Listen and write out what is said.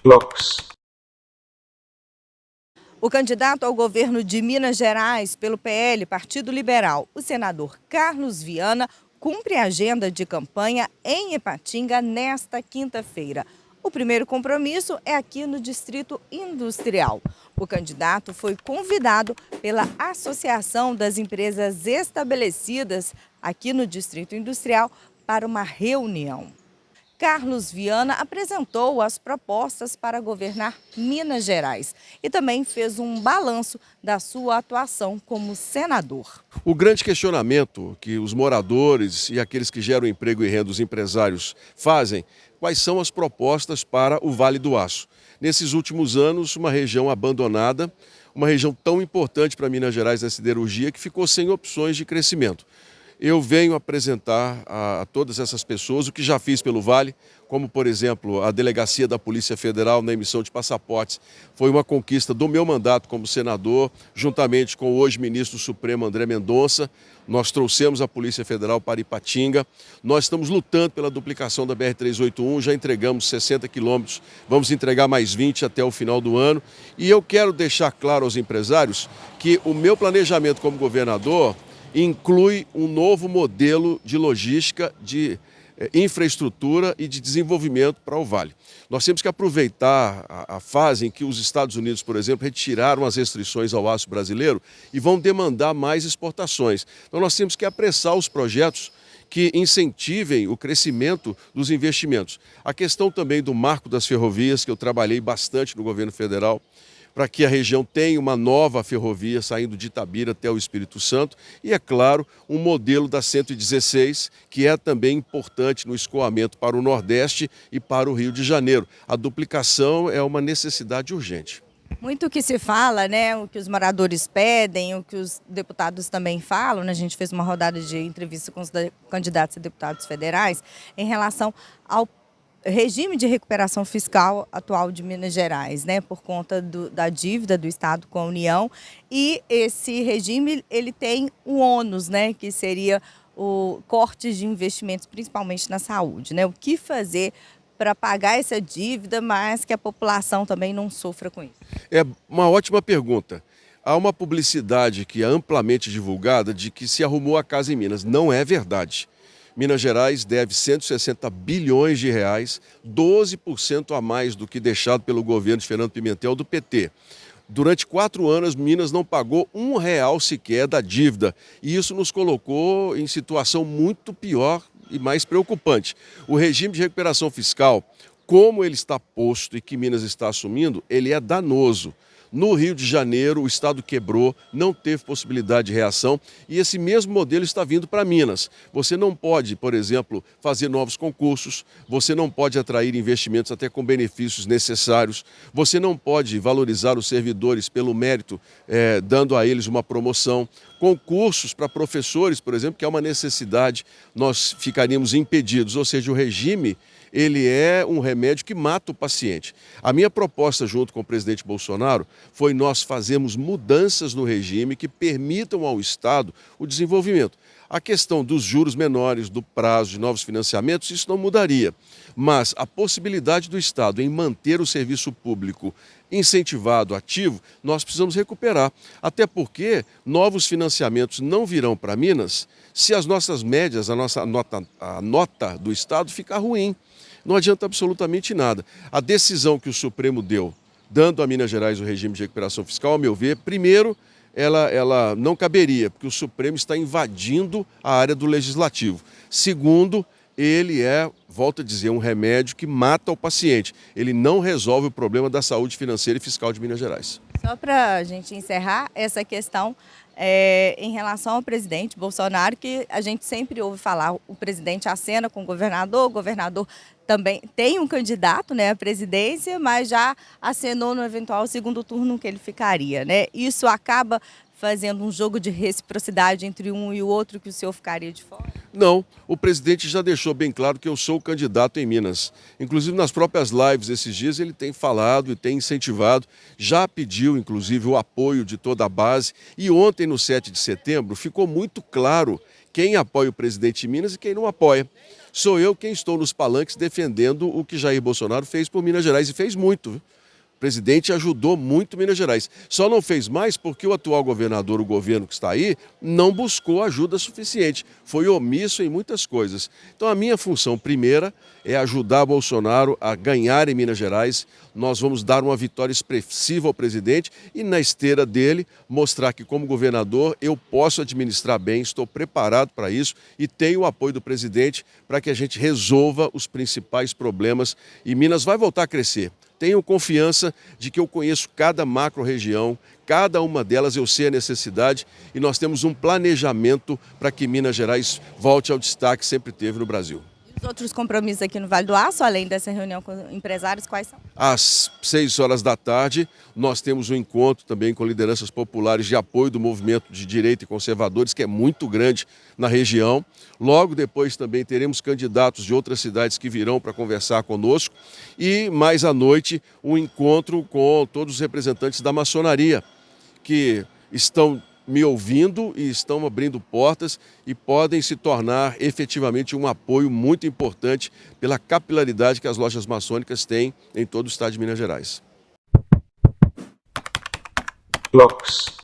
blocos. O candidato ao governo de Minas Gerais pelo PL, Partido Liberal, o senador Carlos Viana, cumpre a agenda de campanha em Ipatinga nesta quinta-feira. O primeiro compromisso é aqui no Distrito Industrial. O candidato foi convidado pela Associação das Empresas Estabelecidas aqui no Distrito Industrial para uma reunião. Carlos Viana apresentou as propostas para governar Minas Gerais e também fez um balanço da sua atuação como senador. O grande questionamento que os moradores e aqueles que geram emprego e renda, os empresários, fazem, quais são as propostas para o Vale do Aço. Nesses últimos anos, uma região abandonada, uma região tão importante para Minas Gerais da siderurgia, que ficou sem opções de crescimento. Eu venho apresentar a todas essas pessoas o que já fiz pelo Vale, como, por exemplo, a delegacia da Polícia Federal na emissão de passaportes. Foi uma conquista do meu mandato como senador, juntamente com o hoje ministro do Supremo, André Mendonça. Nós trouxemos a Polícia Federal para Ipatinga. Nós estamos lutando pela duplicação da BR-381, já entregamos 60 quilômetros, vamos entregar mais 20 até o final do ano. E eu quero deixar claro aos empresários que o meu planejamento como governador inclui um novo modelo de logística, de infraestrutura e de desenvolvimento para o Vale. Nós temos que aproveitar a fase em que os Estados Unidos, por exemplo, retiraram as restrições ao aço brasileiro e vão demandar mais exportações. Então nós temos que apressar os projetos que incentivem o crescimento dos investimentos. A questão também do marco das ferrovias, que eu trabalhei bastante no governo federal, para que a região tenha uma nova ferrovia saindo de Itabira até o Espírito Santo e, é claro, um modelo da 116, que é também importante no escoamento para o Nordeste e para o Rio de Janeiro. A duplicação é uma necessidade urgente. Muito que se fala, né, o que os moradores pedem, o que os deputados também falam, né, a gente fez uma rodada de entrevista com os candidatos a deputados federais em relação ao regime de recuperação fiscal atual de Minas Gerais, né, por conta da dívida do Estado com a União, e esse regime ele tem um ônus, né, que seria o corte de investimentos, principalmente na saúde, né, o que fazer para pagar essa dívida, mas que a população também não sofra com isso? É uma ótima pergunta. Há uma publicidade que é amplamente divulgada de que se arrumou a casa em Minas. Não é verdade. Minas Gerais deve 160 bilhões de reais, 12% a mais do que deixado pelo governo de Fernando Pimentel do PT. Durante 4 anos, Minas não pagou R$1 sequer da dívida. E isso nos colocou em situação muito pior e mais preocupante. O regime de recuperação fiscal, como ele está posto e que Minas está assumindo, ele é danoso. No Rio de Janeiro, o Estado quebrou, não teve possibilidade de reação e esse mesmo modelo está vindo para Minas. Você não pode, por exemplo, fazer novos concursos, você não pode atrair investimentos até com benefícios necessários, você não pode valorizar os servidores pelo mérito, dando a eles uma promoção. Concursos para professores, por exemplo, que é uma necessidade, nós ficaríamos impedidos, ou seja, o regime ele é um remédio que mata o paciente. A minha proposta junto com o presidente Bolsonaro foi nós fazermos mudanças no regime que permitam ao Estado o desenvolvimento. A questão dos juros menores, do prazo de novos financiamentos, isso não mudaria. Mas a possibilidade do Estado em manter o serviço público incentivado, ativo, nós precisamos recuperar. Até porque novos financiamentos não virão para Minas se as nossas médias, a nota do Estado ficar ruim. Não adianta absolutamente nada. A decisão que o Supremo deu, dando a Minas Gerais o regime de recuperação fiscal, ao meu ver, primeiro, ela não caberia, porque o Supremo está invadindo a área do Legislativo. Segundo, ele é, volto a dizer, um remédio que mata o paciente. Ele não resolve o problema da saúde financeira e fiscal de Minas Gerais. Só para a gente encerrar essa questão em relação ao presidente Bolsonaro, que a gente sempre ouve falar, o presidente acena com o governador também tem um candidato, né, à presidência, mas já acenou no eventual segundo turno que ele ficaria, né? Isso acaba fazendo um jogo de reciprocidade entre um e o outro, que o senhor ficaria de fora? Não, o presidente já deixou bem claro que eu sou o candidato em Minas. Inclusive nas próprias lives esses dias ele tem falado e tem incentivado, já pediu inclusive o apoio de toda a base e ontem no 7 de setembro ficou muito claro quem apoia o presidente de Minas e quem não apoia. Sou eu quem estou nos palanques defendendo o que Jair Bolsonaro fez por Minas Gerais, e fez muito, viu? O presidente ajudou muito Minas Gerais. Só não fez mais porque o atual governador, o governo que está aí, não buscou ajuda suficiente. Foi omisso em muitas coisas. Então a minha função primeira é ajudar Bolsonaro a ganhar em Minas Gerais. Nós vamos dar uma vitória expressiva ao presidente e, na esteira dele, mostrar que, como governador, eu posso administrar bem, estou preparado para isso e tenho o apoio do presidente para que a gente resolva os principais problemas e Minas vai voltar a crescer. Tenho confiança de que eu conheço cada macro-região, cada uma delas eu sei a necessidade e nós temos um planejamento para que Minas Gerais volte ao destaque que sempre teve no Brasil. Os outros compromissos aqui no Vale do Aço, além dessa reunião com empresários, quais são? Às 6 horas da tarde, nós temos um encontro também com lideranças populares de apoio do movimento de direita e conservadores, que é muito grande na região. Logo depois também teremos candidatos de outras cidades que virão para conversar conosco. E mais à noite, um encontro com todos os representantes da maçonaria, que estão me ouvindo e estão abrindo portas e podem se tornar efetivamente um apoio muito importante pela capilaridade que as lojas maçônicas têm em todo o estado de Minas Gerais. Blocos.